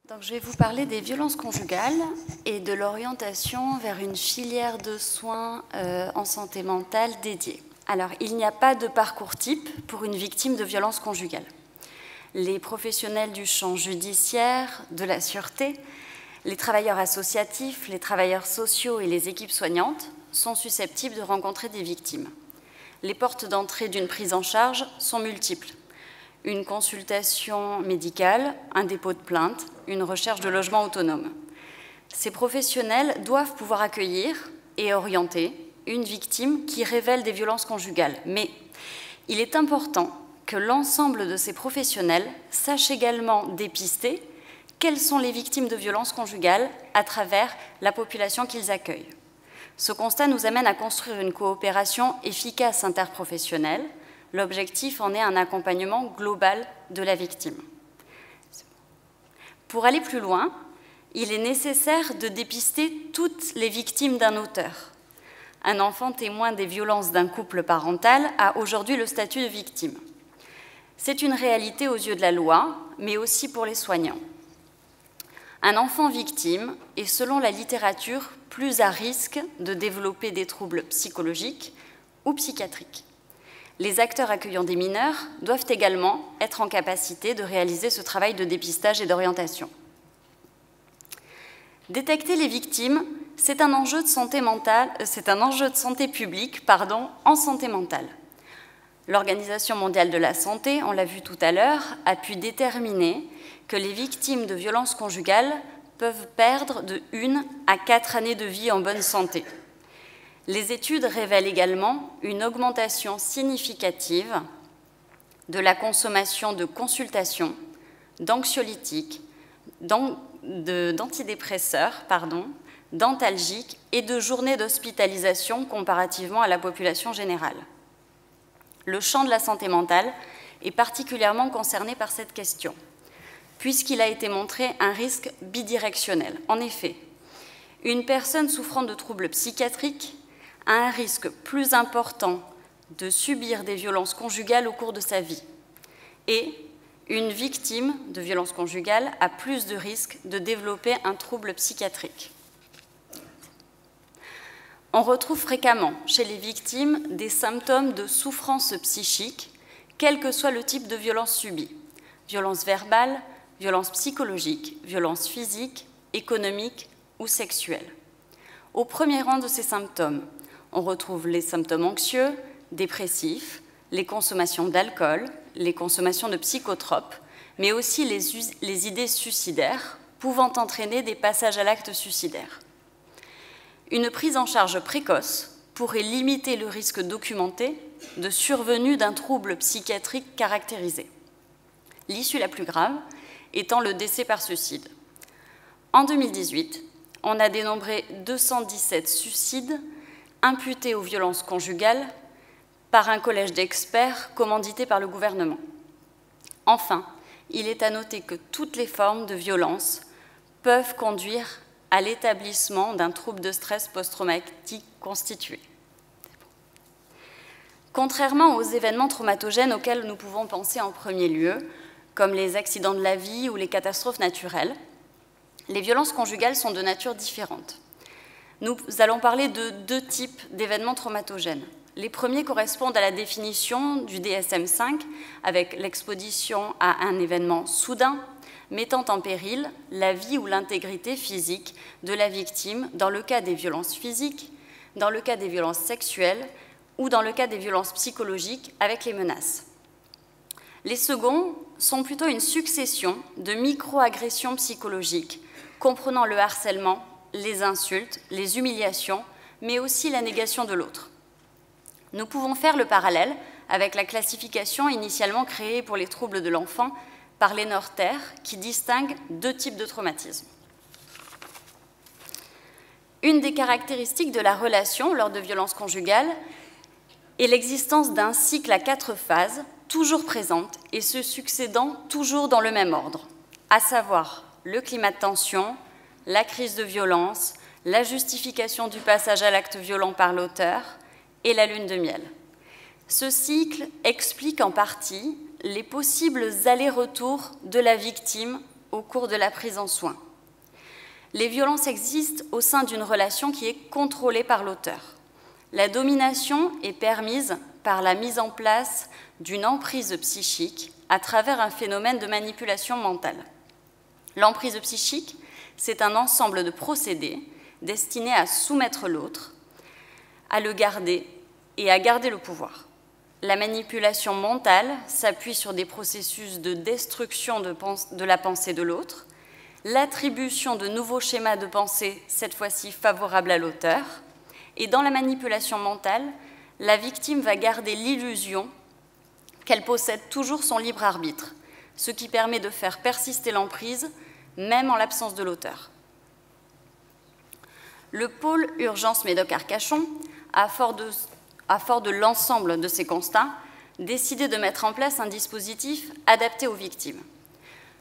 Donc, je vais vous parler des violences conjugales et de l'orientation vers une filière de soins en santé mentale dédiée. Alors, il n'y a pas de parcours type pour une victime de violences conjugales. Les professionnels du champ judiciaire, de la sûreté, les travailleurs associatifs, les travailleurs sociaux et les équipes soignantes sont susceptibles de rencontrer des victimes. Les portes d'entrée d'une prise en charge sont multiples. Une consultation médicale, un dépôt de plainte, une recherche de logement autonome. Ces professionnels doivent pouvoir accueillir et orienter une victime qui révèle des violences conjugales. Mais il est important que l'ensemble de ces professionnels sachent également dépister quelles sont les victimes de violences conjugales à travers la population qu'ils accueillent. Ce constat nous amène à construire une coopération efficace interprofessionnelle. L'objectif en est un accompagnement global de la victime. Pour aller plus loin, il est nécessaire de dépister toutes les victimes d'un auteur. Un enfant témoin des violences d'un couple parental a aujourd'hui le statut de victime. C'est une réalité aux yeux de la loi, mais aussi pour les soignants. Un enfant victime est, selon la littérature, plus à risque de développer des troubles psychologiques ou psychiatriques. Les acteurs accueillant des mineurs doivent également être en capacité de réaliser ce travail de dépistage et d'orientation. Détecter les victimes, c'est un enjeu de santé mentale, publique en santé mentale. L'Organisation mondiale de la santé, on l'a vu tout à l'heure, a pu déterminer que les victimes de violences conjugales peuvent perdre de 1 à 4 années de vie en bonne santé. Les études révèlent également une augmentation significative de la consommation de consultations, d'anxiolytiques, d'antidépresseurs, d'antalgiques et de journées d'hospitalisation comparativement à la population générale. Le champ de la santé mentale est particulièrement concerné par cette question, puisqu'il a été montré un risque bidirectionnel. En effet, une personne souffrant de troubles psychiatriques a un risque plus important de subir des violences conjugales au cours de sa vie. Et une victime de violences conjugales a plus de risques de développer un trouble psychiatrique. On retrouve fréquemment chez les victimes des symptômes de souffrance psychique, quel que soit le type de violence subie. Violence verbale, violence psychologique, violence physique, économique ou sexuelle. Au premier rang de ces symptômes, on retrouve les symptômes anxieux, dépressifs, les consommations d'alcool, les consommations de psychotropes, mais aussi les idées suicidaires, pouvant entraîner des passages à l'acte suicidaire. Une prise en charge précoce pourrait limiter le risque documenté de survenue d'un trouble psychiatrique caractérisé. L'issue la plus grave étant le décès par suicide. En 2018, on a dénombré 217 suicides imputés aux violences conjugales par un collège d'experts commandité par le gouvernement. Enfin, il est à noter que toutes les formes de violence peuvent conduire à l'établissement d'un trouble de stress post-traumatique constitué. Contrairement aux événements traumatogènes auxquels nous pouvons penser en premier lieu, comme les accidents de la vie ou les catastrophes naturelles, les violences conjugales sont de nature différente. Nous allons parler de 2 types d'événements traumatogènes. Les premiers correspondent à la définition du DSM-5 avec l'exposition à un événement soudain mettant en péril la vie ou l'intégrité physique de la victime dans le cas des violences physiques, dans le cas des violences sexuelles ou dans le cas des violences psychologiques avec les menaces. Les seconds sont plutôt une succession de micro-agressions psychologiques comprenant le harcèlement, les insultes, les humiliations, mais aussi la négation de l'autre. Nous pouvons faire le parallèle avec la classification initialement créée pour les troubles de l'enfant par les Norter, qui distingue 2 types de traumatismes. Une des caractéristiques de la relation lors de violences conjugales est l'existence d'un cycle à 4 phases, toujours présentes et se succédant toujours dans le même ordre, à savoir le climat de tension, la crise de violence, la justification du passage à l'acte violent par l'auteur et la lune de miel. Ce cycle explique en partie les possibles allers-retours de la victime au cours de la prise en soin. Les violences existent au sein d'une relation qui est contrôlée par l'auteur. La domination est permise par la mise en place d'une emprise psychique à travers un phénomène de manipulation mentale. L'emprise psychique, c'est un ensemble de procédés destinés à soumettre l'autre, à le garder et à garder le pouvoir. La manipulation mentale s'appuie sur des processus de destruction de la pensée de l'autre, l'attribution de nouveaux schémas de pensée, cette fois-ci favorables à l'auteur, et dans la manipulation mentale, la victime va garder l'illusion qu'elle possède toujours son libre arbitre, ce qui permet de faire persister l'emprise, même en l'absence de l'auteur. Le pôle Urgence Médoc-Arcachon, à fort de l'ensemble de ces constats, décidé de mettre en place un dispositif adapté aux victimes.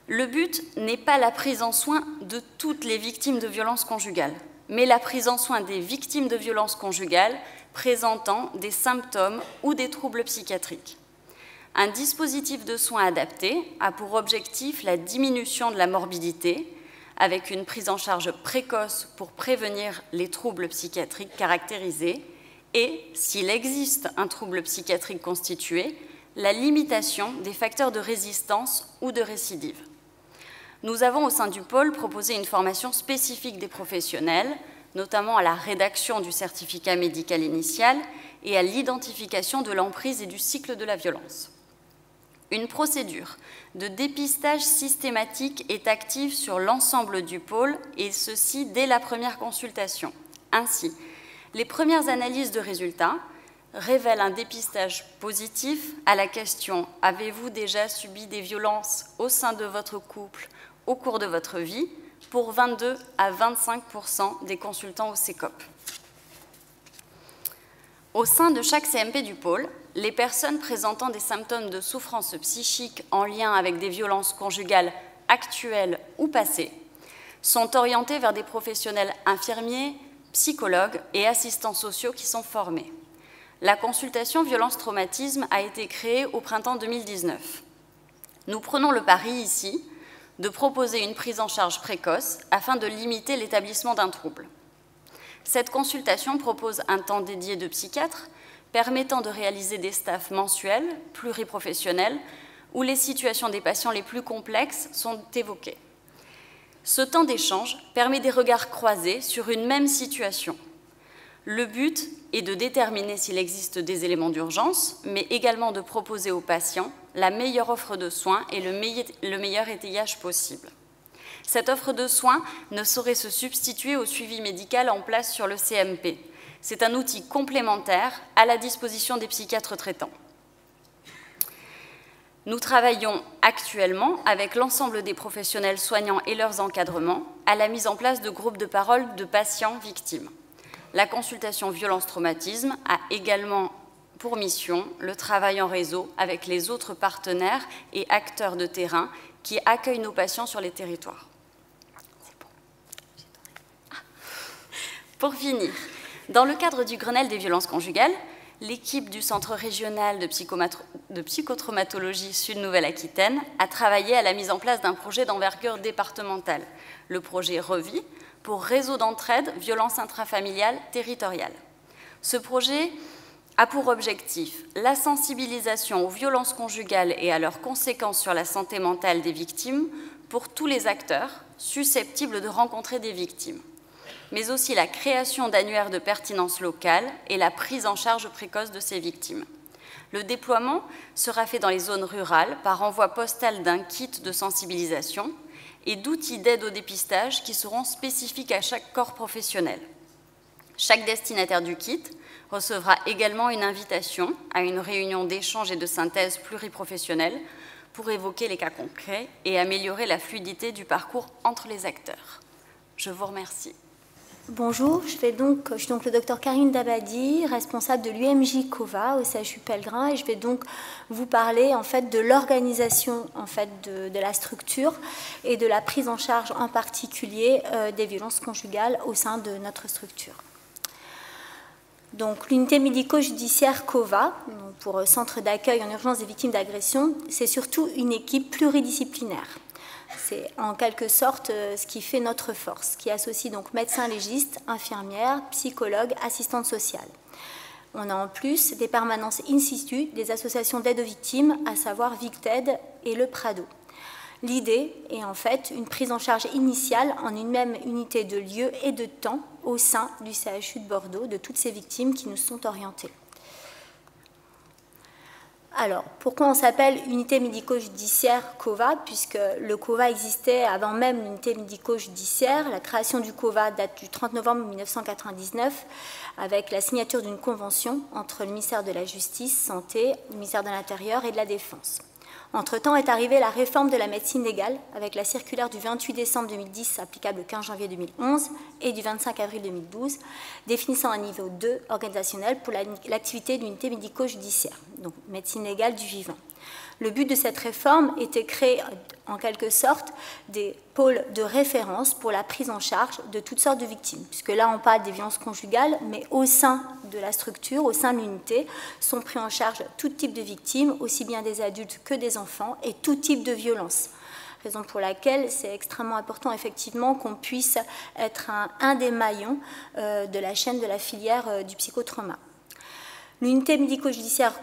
Le but n'est pas la prise en soin de toutes les victimes de violences conjugales, mais la prise en soin des victimes de violences conjugales présentant des symptômes ou des troubles psychiatriques. Un dispositif de soins adapté a pour objectif la diminution de la morbidité, avec une prise en charge précoce pour prévenir les troubles psychiatriques caractérisés, et, s'il existe un trouble psychiatrique constitué, la limitation des facteurs de résistance ou de récidive. Nous avons au sein du pôle proposé une formation spécifique des professionnels, notamment à la rédaction du certificat médical initial et à l'identification de l'emprise et du cycle de la violence. Une procédure de dépistage systématique est active sur l'ensemble du pôle, et ceci dès la première consultation. Ainsi, les premières analyses de résultats révèlent un dépistage positif à la question « Avez-vous déjà subi des violences au sein de votre couple au cours de votre vie ?» pour 22 à 25% des consultants au CECOP. Au sein de chaque CMP du pôle, les personnes présentant des symptômes de souffrance psychique en lien avec des violences conjugales actuelles ou passées sont orientées vers des professionnels infirmiers, psychologues et assistants sociaux qui sont formés. La consultation violence-traumatisme a été créée au printemps 2019. Nous prenons le pari ici de proposer une prise en charge précoce afin de limiter l'établissement d'un trouble. Cette consultation propose un temps dédié de psychiatre permettant de réaliser des staffs mensuels, pluriprofessionnels, où les situations des patients les plus complexes sont évoquées. Ce temps d'échange permet des regards croisés sur une même situation. Le but est de déterminer s'il existe des éléments d'urgence, mais également de proposer aux patients la meilleure offre de soins et le meilleur étayage possible. Cette offre de soins ne saurait se substituer au suivi médical en place sur le CMP. C'est un outil complémentaire à la disposition des psychiatres traitants. Nous travaillons actuellement avec l'ensemble des professionnels soignants et leurs encadrements à la mise en place de groupes de parole de patients victimes. La consultation violence-traumatisme a également pour mission le travail en réseau avec les autres partenaires et acteurs de terrain qui accueillent nos patients sur les territoires. Pour finir, dans le cadre du Grenelle des violences conjugales, l'équipe du Centre régional de psychotraumatologie Sud-Nouvelle-Aquitaine a travaillé à la mise en place d'un projet d'envergure départementale, le projet REVI, pour Réseau d'entraide violences intrafamiliales territoriales. Ce projet a pour objectif la sensibilisation aux violences conjugales et à leurs conséquences sur la santé mentale des victimes pour tous les acteurs susceptibles de rencontrer des victimes, mais aussi la création d'annuaires de pertinence locale et la prise en charge précoce de ces victimes. Le déploiement sera fait dans les zones rurales par envoi postal d'un kit de sensibilisation et d'outils d'aide au dépistage qui seront spécifiques à chaque corps professionnel. Chaque destinataire du kit recevra également une invitation à une réunion d'échange et de synthèse pluriprofessionnelle pour évoquer les cas concrets et améliorer la fluidité du parcours entre les acteurs. Je vous remercie. Bonjour, je suis donc le docteur Karine Dabadi, responsable de l'UMJ COVA au CHU Pellegrin, et je vais donc vous parler en fait de l'organisation en fait de la structure et de la prise en charge en particulier des violences conjugales au sein de notre structure. Donc l'unité médico-judiciaire COVA, pour Centre d'accueil en urgence des victimes d'agression, c'est surtout une équipe pluridisciplinaire. C'est en quelque sorte ce qui fait notre force, qui associe donc médecins légistes, infirmières, psychologues, assistantes sociales. On a en plus des permanences in situ des associations d'aide aux victimes, à savoir Victed et le Prado. L'idée est en fait une prise en charge initiale en une même unité de lieu et de temps au sein du CHU de Bordeaux de toutes ces victimes qui nous sont orientées. Alors, pourquoi on s'appelle unité médico-judiciaire COVA? Puisque le COVA existait avant même l'unité médico-judiciaire. La création du COVA date du 30 novembre 1999 avec la signature d'une convention entre le ministère de la Justice, Santé, le ministère de l'Intérieur et de la Défense. Entre-temps est arrivée la réforme de la médecine légale avec la circulaire du 28 décembre 2010 applicable le 15 janvier 2011 et du 25 avril 2012 définissant un niveau 2 organisationnel pour l'activité d'unité médico-judiciaire, donc médecine légale du vivant. Le but de cette réforme était créer en quelque sorte des pôles de référence pour la prise en charge de toutes sortes de victimes, puisque là on parle des violences conjugales, mais au sein de la structure, au sein de l'unité, sont pris en charge tout type de victimes, aussi bien des adultes que des enfants, et tout type de violence. Raison pour laquelle c'est extrêmement important effectivement qu'on puisse être un des maillons de la chaîne de la filière du psychotrauma. L'unité médico-judiciaire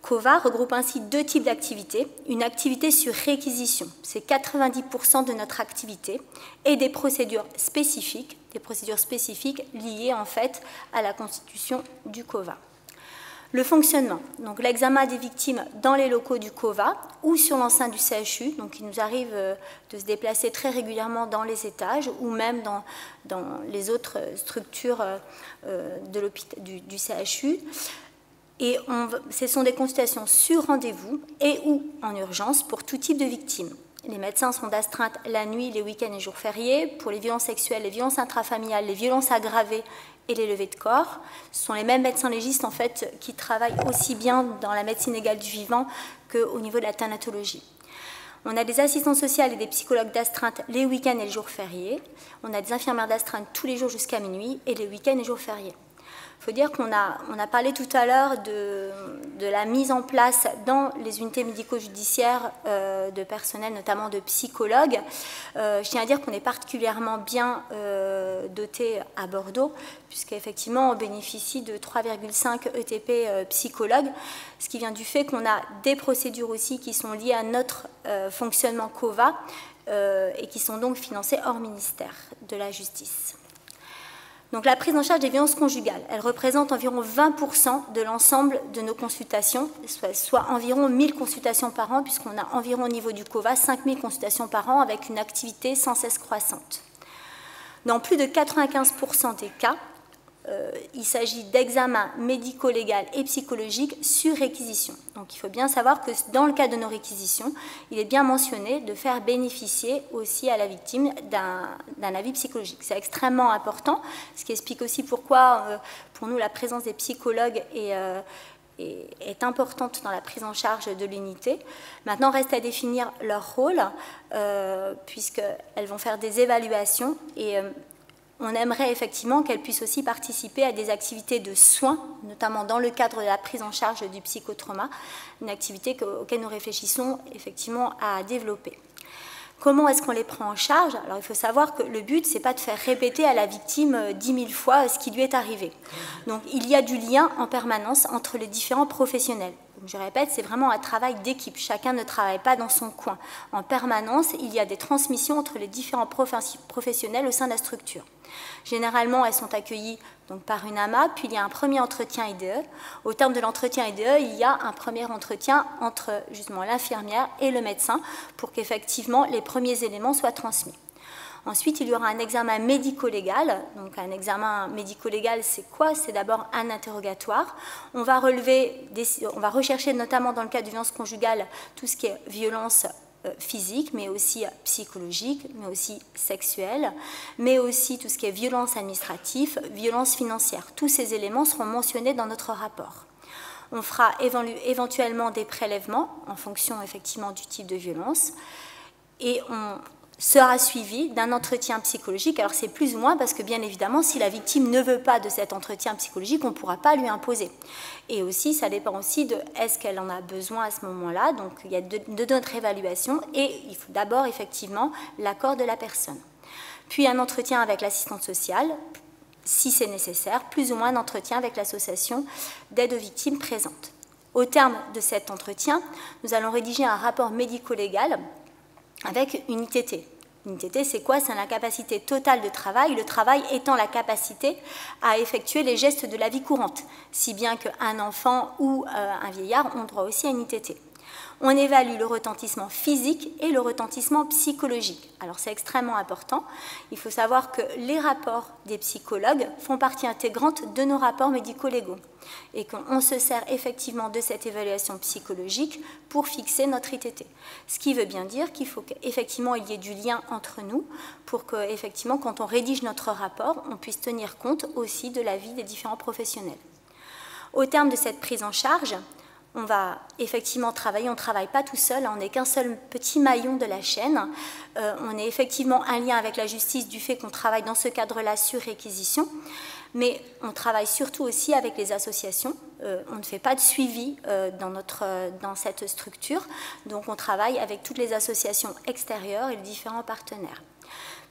COVA regroupe ainsi deux types d'activités. Une activité sur réquisition, c'est 90% de notre activité, et des procédures spécifiques liées en fait à la constitution du COVA. Le fonctionnement, donc l'examen des victimes dans les locaux du COVA ou sur l'enceinte du CHU, donc il nous arrive de se déplacer très régulièrement dans les étages ou même dans les autres structures du CHU. Et ce sont des consultations sur rendez-vous et ou en urgence pour tout type de victimes. Les médecins sont d'astreinte la nuit, les week-ends et jours fériés pour les violences sexuelles, les violences intrafamiliales, les violences aggravées et les levées de corps. Ce sont les mêmes médecins légistes en fait qui travaillent aussi bien dans la médecine légale du vivant qu'au niveau de la thanatologie. On a des assistantes sociales et des psychologues d'astreinte les week-ends et les jours fériés. On a des infirmières d'astreinte tous les jours jusqu'à minuit et les week-ends et jours fériés. Il faut dire qu'on a parlé tout à l'heure de la mise en place dans les unités médico-judiciaires de personnel, notamment de psychologues. Je tiens à dire qu'on est particulièrement bien doté à Bordeaux, puisqu'effectivement on bénéficie de 3,5 ETP psychologues, ce qui vient du fait qu'on a des procédures aussi qui sont liées à notre fonctionnement COVA et qui sont donc financées hors ministère de la Justice. Donc la prise en charge des violences conjugales, elle représente environ 20% de l'ensemble de nos consultations, soit environ 1000 consultations par an, puisqu'on a environ au niveau du COVA 5000 consultations par an avec une activité sans cesse croissante. Dans plus de 95% des cas, il s'agit d'examens médico-légaux et psychologiques sur réquisition. Donc il faut bien savoir que dans le cadre de nos réquisitions, il est bien mentionné de faire bénéficier aussi à la victime d'un avis psychologique. C'est extrêmement important, ce qui explique aussi pourquoi pour nous la présence des psychologues est importante dans la prise en charge de l'unité. Maintenant, reste à définir leur rôle, puisqu'elles vont faire des évaluations et on aimerait effectivement qu'elles puissent aussi participer à des activités de soins, notamment dans le cadre de la prise en charge du psychotrauma, une activité auquel nous réfléchissons effectivement à développer. Comment est-ce qu'on les prend en charge? Alors il faut savoir que le but, ce n'est pas de faire répéter à la victime 10 000 fois ce qui lui est arrivé. Donc il y a du lien en permanence entre les différents professionnels. Donc, je répète, c'est vraiment un travail d'équipe. Chacun ne travaille pas dans son coin. En permanence, il y a des transmissions entre les différents professionnels au sein de la structure. Généralement, elles sont accueillies donc, par une AMA, puis il y a un premier entretien IDE. Au terme de l'entretien IDE, il y a un premier entretien entre justement l'infirmière et le médecin pour qu'effectivement les premiers éléments soient transmis. Ensuite, il y aura un examen médico-légal. Donc, un examen médico-légal, c'est quoi? C'est d'abord un interrogatoire. On va rechercher notamment dans le cas de violence conjugale tout ce qui est violence physique, mais aussi psychologique, mais aussi sexuelle, mais aussi tout ce qui est violence administrative, violence financière. Tous ces éléments seront mentionnés dans notre rapport. On fera éventuellement des prélèvements en fonction effectivement du type de violence et sera suivi d'un entretien psychologique. Alors c'est plus ou moins parce que bien évidemment, si la victime ne veut pas de cet entretien psychologique, on ne pourra pas lui imposer. Et aussi, ça dépend aussi de est-ce qu'elle en a besoin à ce moment-là. Donc il y a de notre évaluation et il faut d'abord effectivement l'accord de la personne. Puis un entretien avec l'assistante sociale, si c'est nécessaire, plus ou moins un entretien avec l'association d'aide aux victimes présente. Au terme de cet entretien, nous allons rédiger un rapport médico-légal avec une ITT. Une ITT, c'est quoi? C'est l'incapacité totale de travail, le travail étant la capacité à effectuer les gestes de la vie courante, si bien qu'un enfant ou un vieillard ont droit aussi à une ITT. On évalue le retentissement physique et le retentissement psychologique. Alors c'est extrêmement important. Il faut savoir que les rapports des psychologues font partie intégrante de nos rapports médico-légaux et qu'on se sert effectivement de cette évaluation psychologique pour fixer notre ITT. Ce qui veut bien dire qu'il faut qu'effectivement il y ait du lien entre nous pour qu'effectivement quand on rédige notre rapport, on puisse tenir compte aussi de l'avis des différents professionnels. Au terme de cette prise en charge, on va effectivement travailler, on ne travaille pas tout seul, on n'est qu'un seul petit maillon de la chaîne. On est effectivement un lien avec la justice du fait qu'on travaille dans ce cadre-là sur réquisition, mais on travaille surtout aussi avec les associations. On ne fait pas de suivi dans cette structure, donc on travaille avec toutes les associations extérieures et les différents partenaires.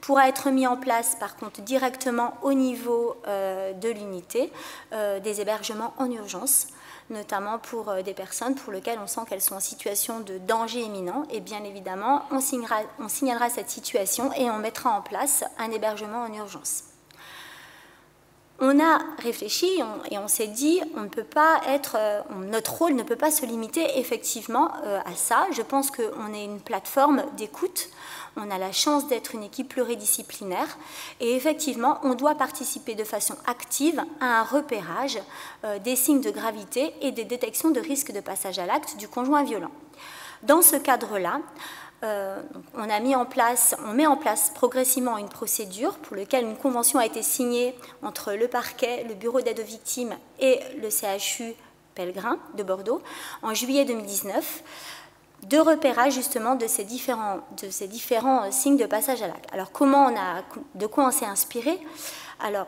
Pourra être mis en place, par contre, directement au niveau de l'unité, des hébergements en urgence, notamment pour des personnes pour lesquelles on sent qu'elles sont en situation de danger imminent. Et bien évidemment, on signalera cette situation et on mettra en place un hébergement en urgence. On a réfléchi et on s'est dit, on ne peut pas notre rôle ne peut pas se limiter effectivement à ça. Je pense qu'on est une plateforme d'écoute. On a la chance d'être une équipe pluridisciplinaire et effectivement, on doit participer de façon active à un repérage des signes de gravité et des détections de risques de passage à l'acte du conjoint violent. Dans ce cadre-là, on met en place progressivement une procédure pour laquelle une convention a été signée entre le parquet, le bureau d'aide aux victimes et le CHU Pellegrin de Bordeaux en juillet 2019. De repérage justement de ces différents signes de passage à l'acte. Alors de quoi on s'est inspiré? Alors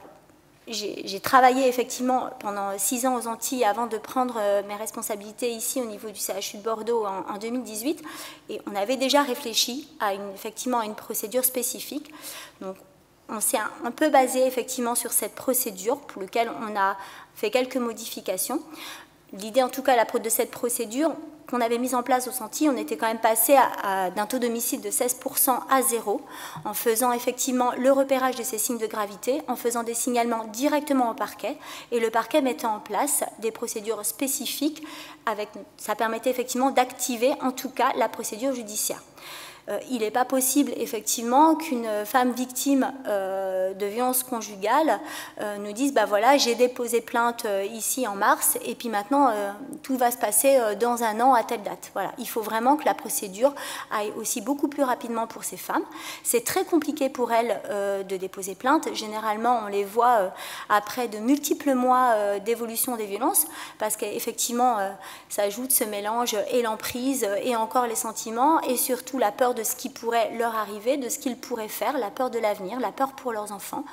j'ai travaillé effectivement pendant 6 ans aux Antilles avant de prendre mes responsabilités ici au niveau du CHU de Bordeaux en 2018 et on avait déjà réfléchi à effectivement une procédure spécifique. Donc on s'est un peu basé effectivement sur cette procédure pour laquelle on a fait quelques modifications. L'idée en tout cas de cette procédure qu'on avait mise en place aux Antilles, on était quand même passé d'un taux d'homicide de 16% à 0, en faisant effectivement le repérage de ces signes de gravité, en faisant des signalements directement au parquet, et le parquet mettait en place des procédures spécifiques, ça permettait effectivement d'activer en tout cas la procédure judiciaire. Il n'est pas possible effectivement qu'une femme victime de violences conjugales nous dise bah voilà, j'ai déposé plainte ici en mars et puis maintenant tout va se passer dans un an à telle date. Voilà, il faut vraiment que la procédure aille aussi beaucoup plus rapidement pour ces femmes. C'est très compliqué pour elles de déposer plainte. Généralement, on les voit après de multiples mois d'évolution des violences parce qu'effectivement, ça ajoute ce mélange et l'emprise et encore les sentiments et surtout la peur de ce qui pourrait leur arriver, de ce qu'ils pourraient faire, la peur de l'avenir, la peur pour leurs enfants.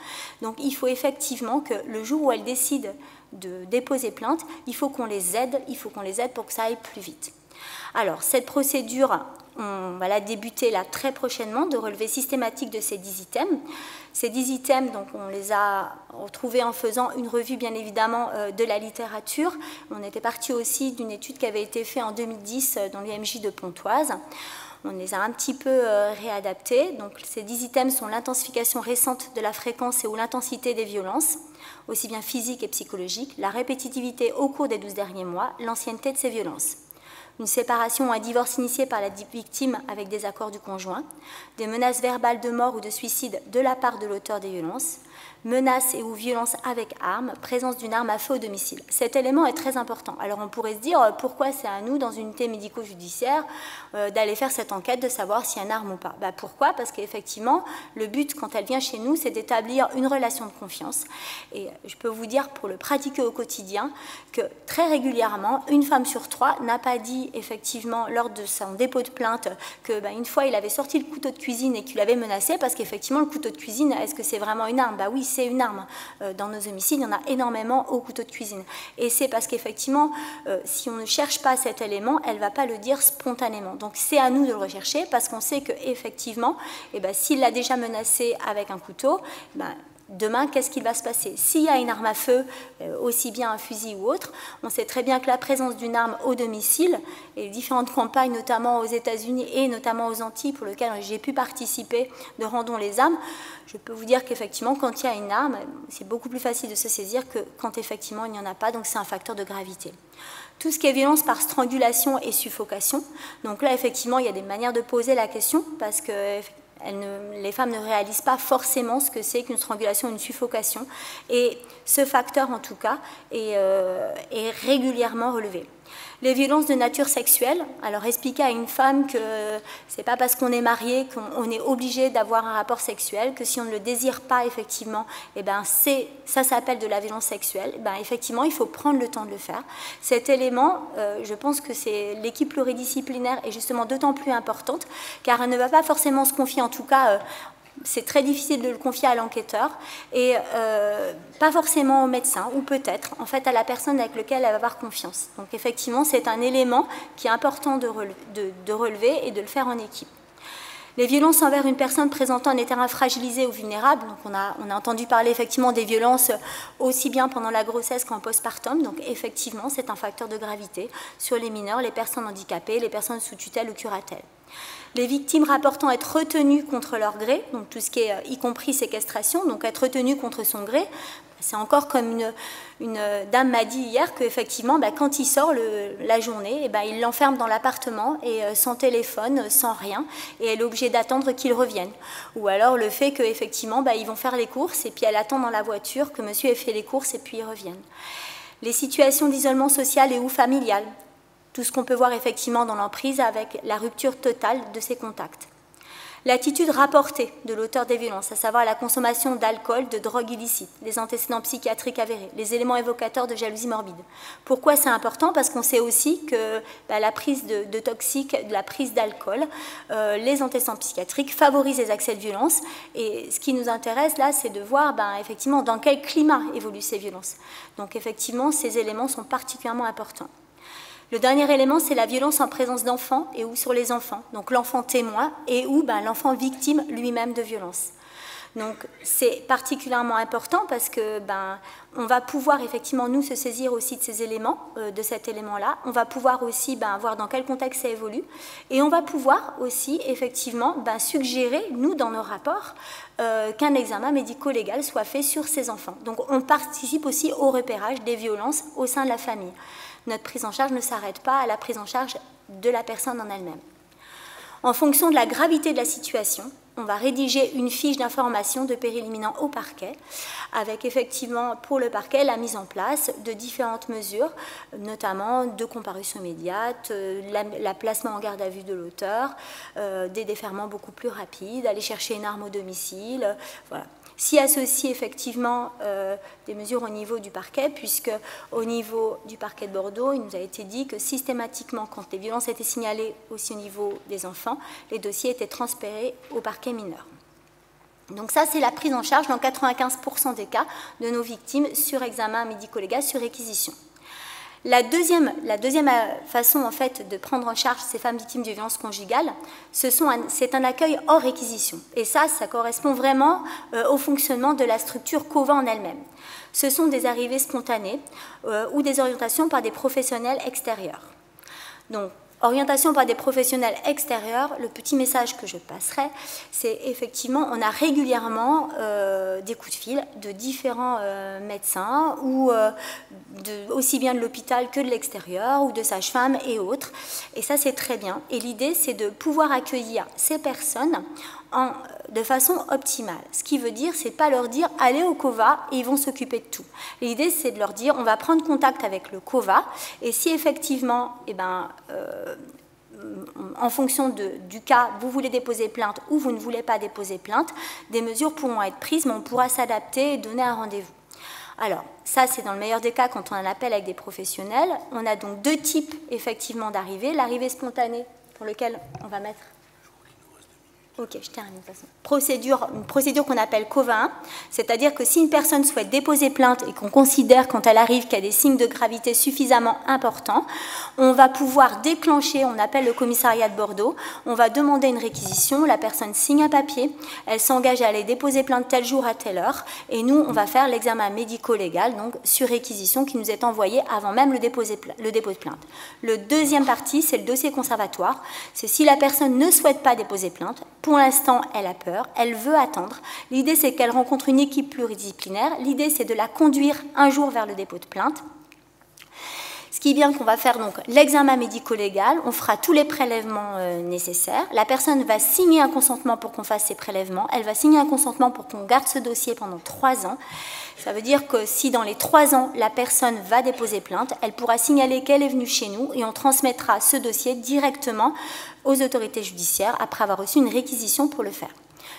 Donc il faut effectivement que le jour où elles décident de déposer plainte, il faut qu'on les aide, pour que ça aille plus vite. Alors cette procédure, on va la débuter là très prochainement, de relevé systématique de ces 10 items. Ces 10 items, donc, on les a retrouvés en faisant une revue bien évidemment de la littérature. On était parti aussi d'une étude qui avait été faite en 2010 dans l'UMJ de Pontoise. On les a un petit peu réadaptés. Donc, ces 10 items sont l'intensification récente de la fréquence et ou l'intensité des violences, aussi bien physiques et psychologiques, la répétitivité au cours des 12 derniers mois, l'ancienneté de ces violences, une séparation ou un divorce initié par la victime avec des accords du conjoint, des menaces verbales de mort ou de suicide de la part de l'auteur des violences, menaces et ou violences avec arme, présence d'une arme à feu au domicile. Cet élément est très important. Alors on pourrait se dire pourquoi c'est à nous, dans une unité médico-judiciaire, d'aller faire cette enquête, de savoir s'il y a une arme ou pas. Pourquoi? Parce qu'effectivement, le but, quand elle vient chez nous, c'est d'établir une relation de confiance. Et je peux vous dire, pour le pratiquer au quotidien, que très régulièrement, une femme sur 3 n'a pas dit dit effectivement lors de son dépôt de plainte que une fois il avait sorti le couteau de cuisine et qu'il avait menacé, parce qu'effectivement le couteau de cuisine, est-ce que c'est vraiment une arme? Oui, c'est une arme. Dans nos homicides, il y en a énormément au couteau de cuisine. Et c'est parce qu'effectivement, si on ne cherche pas cet élément, elle ne va pas le dire spontanément. Donc c'est à nous de le rechercher, parce qu'on sait qu'effectivement, s'il l'a déjà menacé avec un couteau, demain, qu'est-ce qui va se passer? S'il y a une arme à feu, aussi bien un fusil ou autre, on sait très bien que la présence d'une arme au domicile, et les différentes campagnes, notamment aux États-Unis et notamment aux Antilles, pour lesquelles j'ai pu participer, de Rendons les armes, je peux vous dire qu'effectivement, quand il y a une arme, c'est beaucoup plus facile de se saisir que quand effectivement il n'y en a pas, donc c'est un facteur de gravité. Tout ce qui est violence par strangulation et suffocation, donc là, effectivement, il y a des manières de poser la question, parce que les femmes ne réalisent pas forcément ce que c'est qu'une strangulation, une suffocation. Et ce facteur, en tout cas, est régulièrement relevé. Les violences de nature sexuelle, alors expliquer à une femme que c'est pas parce qu'on est marié qu'on est obligé d'avoir un rapport sexuel, que si on ne le désire pas effectivement, ça s'appelle de la violence sexuelle, effectivement il faut prendre le temps de le faire. Cet élément, je pense que c'est l'équipe pluridisciplinaire est justement d'autant plus importante, car elle ne va pas forcément se confier, en tout cas c'est très difficile de le confier à l'enquêteur et pas forcément au médecin, ou peut-être en fait à la personne avec laquelle elle va avoir confiance. Donc effectivement, c'est un élément qui est important de relever et de le faire en équipe. Les violences envers une personne présentant un terrain fragilisé ou vulnérable, donc on a entendu parler effectivement des violences aussi bien pendant la grossesse qu'en postpartum, donc effectivement c'est un facteur de gravité sur les mineurs, les personnes handicapées, les personnes sous tutelle ou curatelle. Les victimes rapportant être retenues contre leur gré, donc tout ce qui est y compris séquestration, donc être retenues contre son gré, c'est encore comme une dame m'a dit hier qu'effectivement, quand il sort la journée, il l'enferme dans l'appartement et sans téléphone, sans rien, et elle est obligée d'attendre qu'il revienne. Ou alors le fait qu'effectivement, ils vont faire les courses et puis elle attend dans la voiture que monsieur ait fait les courses et puis ils reviennent. Les situations d'isolement social et ou familial, tout ce qu'on peut voir effectivement dans l'emprise avec la rupture totale de ses contacts. L'attitude rapportée de l'auteur des violences, à savoir la consommation d'alcool, de drogues illicites, les antécédents psychiatriques avérés, les éléments évocateurs de jalousie morbide. Pourquoi c'est important? Parce qu'on sait aussi que la prise de toxiques, la prise d'alcool, les antécédents psychiatriques favorisent les accès de violence. Et ce qui nous intéresse là, c'est de voir effectivement dans quel climat évoluent ces violences. Donc effectivement, ces éléments sont particulièrement importants. Le dernier élément, c'est la violence en présence d'enfants et ou sur les enfants, donc l'enfant témoin et ou l'enfant victime lui-même de violence. Donc c'est particulièrement important parce que on va pouvoir effectivement nous se saisir aussi de ces éléments, de cet élément-là. On va pouvoir aussi voir dans quel contexte ça évolue et on va pouvoir aussi effectivement suggérer nous dans nos rapports qu'un examen médico-légal soit fait sur ces enfants. Donc on participe aussi au repérage des violences au sein de la famille. Notre prise en charge ne s'arrête pas à la prise en charge de la personne en elle-même. En fonction de la gravité de la situation, on va rédiger une fiche d'information de péril imminent au parquet, avec effectivement pour le parquet la mise en place de différentes mesures, notamment de comparution immédiate, la placement en garde à vue de l'auteur, des déferrements beaucoup plus rapides, aller chercher une arme au domicile, voilà. S'y associe effectivement des mesures au niveau du parquet, puisque au niveau du parquet de Bordeaux, il nous a été dit que systématiquement, quand les violences étaient signalées aussi au niveau des enfants, les dossiers étaient transférés au parquet mineur. Donc ça, c'est la prise en charge dans 95% des cas de nos victimes sur examen médico-légal, sur réquisition. La deuxième façon en fait de prendre en charge ces femmes victimes de violences conjugales, c'est un accueil hors réquisition. Et ça correspond vraiment au fonctionnement de la structure COVA en elle-même. Ce sont des arrivées spontanées ou des orientations par des professionnels extérieurs. Donc, orientation par des professionnels extérieurs, le petit message que je passerai, c'est effectivement, on a régulièrement des coups de fil de différents médecins, ou aussi bien de l'hôpital que de l'extérieur, ou de sages-femmes et autres. Et ça, c'est très bien. Et l'idée, c'est de pouvoir accueillir ces personnes de façon optimale. Ce qui veut dire, c'est pas leur dire allez au COVA et ils vont s'occuper de tout. L'idée, c'est de leur dire on va prendre contact avec le COVA et si effectivement, en fonction du cas, vous voulez déposer plainte ou vous ne voulez pas déposer plainte, des mesures pourront être prises, mais on pourra s'adapter et donner un rendez-vous. Alors, ça, c'est dans le meilleur des cas quand on a un appel avec des professionnels. On a donc 2 types, effectivement, d'arrivée. L'arrivée spontanée, pour lequel on va mettre... Ok, je termine de toute façon. Une procédure qu'on appelle COVA 1, c'est-à-dire que si une personne souhaite déposer plainte et qu'on considère quand elle arrive qu'il y a des signes de gravité suffisamment importants, on va pouvoir déclencher, on appelle le commissariat de Bordeaux, on va demander une réquisition, la personne signe un papier, elle s'engage à aller déposer plainte tel jour à telle heure, et nous, on va faire l'examen médico-légal, donc sur réquisition, qui nous est envoyé avant même le dépôt de plainte. Le deuxième partie, c'est le dossier conservatoire, c'est si la personne ne souhaite pas déposer plainte. Pour l'instant, elle a peur, elle veut attendre. L'idée, c'est qu'elle rencontre une équipe pluridisciplinaire. L'idée, c'est de la conduire un jour vers le dépôt de plainte. Ce qui est bien qu'on va faire donc l'examen médico-légal, on fera tous les prélèvements nécessaires. La personne va signer un consentement pour qu'on fasse ces prélèvements. Elle va signer un consentement pour qu'on garde ce dossier pendant 3 ans. Ça veut dire que si dans les 3 ans, la personne va déposer plainte, elle pourra signaler qu'elle est venue chez nous et on transmettra ce dossier directement aux autorités judiciaires après avoir reçu une réquisition pour le faire.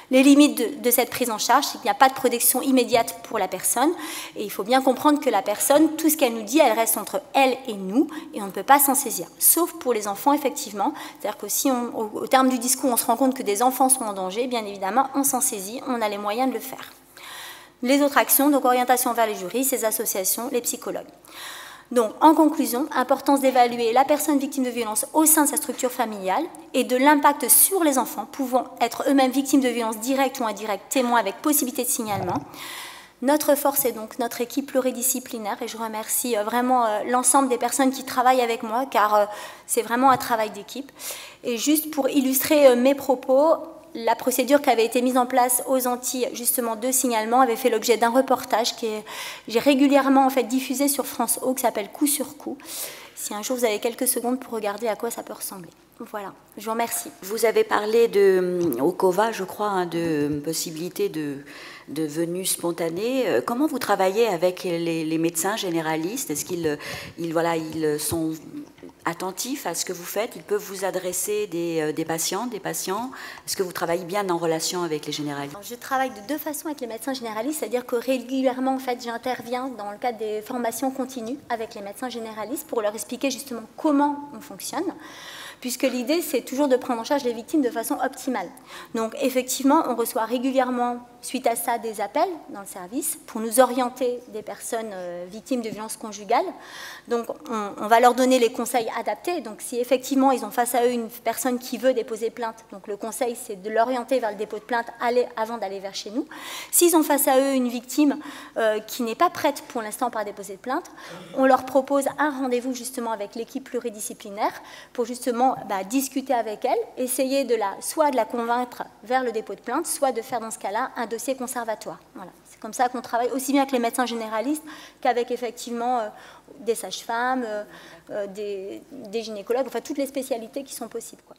Les limites de cette prise en charge, c'est qu'il n'y a pas de protection immédiate pour la personne. Et il faut bien comprendre que la personne, tout ce qu'elle nous dit, elle reste entre elle et nous, et on ne peut pas s'en saisir. Sauf pour les enfants, effectivement. C'est-à-dire que si, au terme du discours, on se rend compte que des enfants sont en danger, bien évidemment, on s'en saisit, on a les moyens de le faire. Les autres actions, donc orientation vers les juristes, les associations, les psychologues. Donc, en conclusion, importance d'évaluer la personne victime de violence au sein de sa structure familiale et de l'impact sur les enfants pouvant être eux-mêmes victimes de violences directes ou indirectes, témoins avec possibilité de signalement. Notre force est donc notre équipe pluridisciplinaire et je remercie vraiment l'ensemble des personnes qui travaillent avec moi car c'est vraiment un travail d'équipe. Et juste pour illustrer mes propos, la procédure qui avait été mise en place aux Antilles, justement, de signalement, avait fait l'objet d'un reportage que j'ai régulièrement en fait, diffusé sur France O, qui s'appelle Coup sur coup. Si un jour vous avez quelques secondes pour regarder à quoi ça peut ressembler. Voilà, je vous remercie. Vous avez parlé au COVA, je crois, de possibilité de venue spontanée. Comment vous travaillez avec les médecins généralistes? Est-ce qu'ils sont attentifs à ce que vous faites? Ils peuvent vous adresser des patients? Est-ce que vous travaillez bien en relation avec les généralistes? Alors, je travaille de 2 façons avec les médecins généralistes, c'est-à-dire que régulièrement, en fait, j'interviens dans le cadre des formations continues avec les médecins généralistes pour leur expliquer justement comment on fonctionne, puisque l'idée, c'est toujours de prendre en charge les victimes de façon optimale. Donc, effectivement, on reçoit régulièrement, suite à ça, des appels dans le service pour nous orienter des personnes victimes de violences conjugales. Donc, on va leur donner les conseils adaptés. Donc, si effectivement, ils ont face à eux une personne qui veut déposer plainte, donc le conseil, c'est de l'orienter vers le dépôt de plainte avant d'aller vers chez nous. S'ils ont face à eux une victime qui n'est pas prête pour l'instant par déposer de plainte, on leur propose un rendez-vous justement avec l'équipe pluridisciplinaire pour justement discuter avec elle, essayer soit de la convaincre vers le dépôt de plainte, soit de faire dans ce cas-là un dossier conservatoire. Voilà. C'est comme ça qu'on travaille aussi bien avec les médecins généralistes qu'avec effectivement des sages-femmes, des gynécologues, enfin toutes les spécialités qui sont possibles, quoi.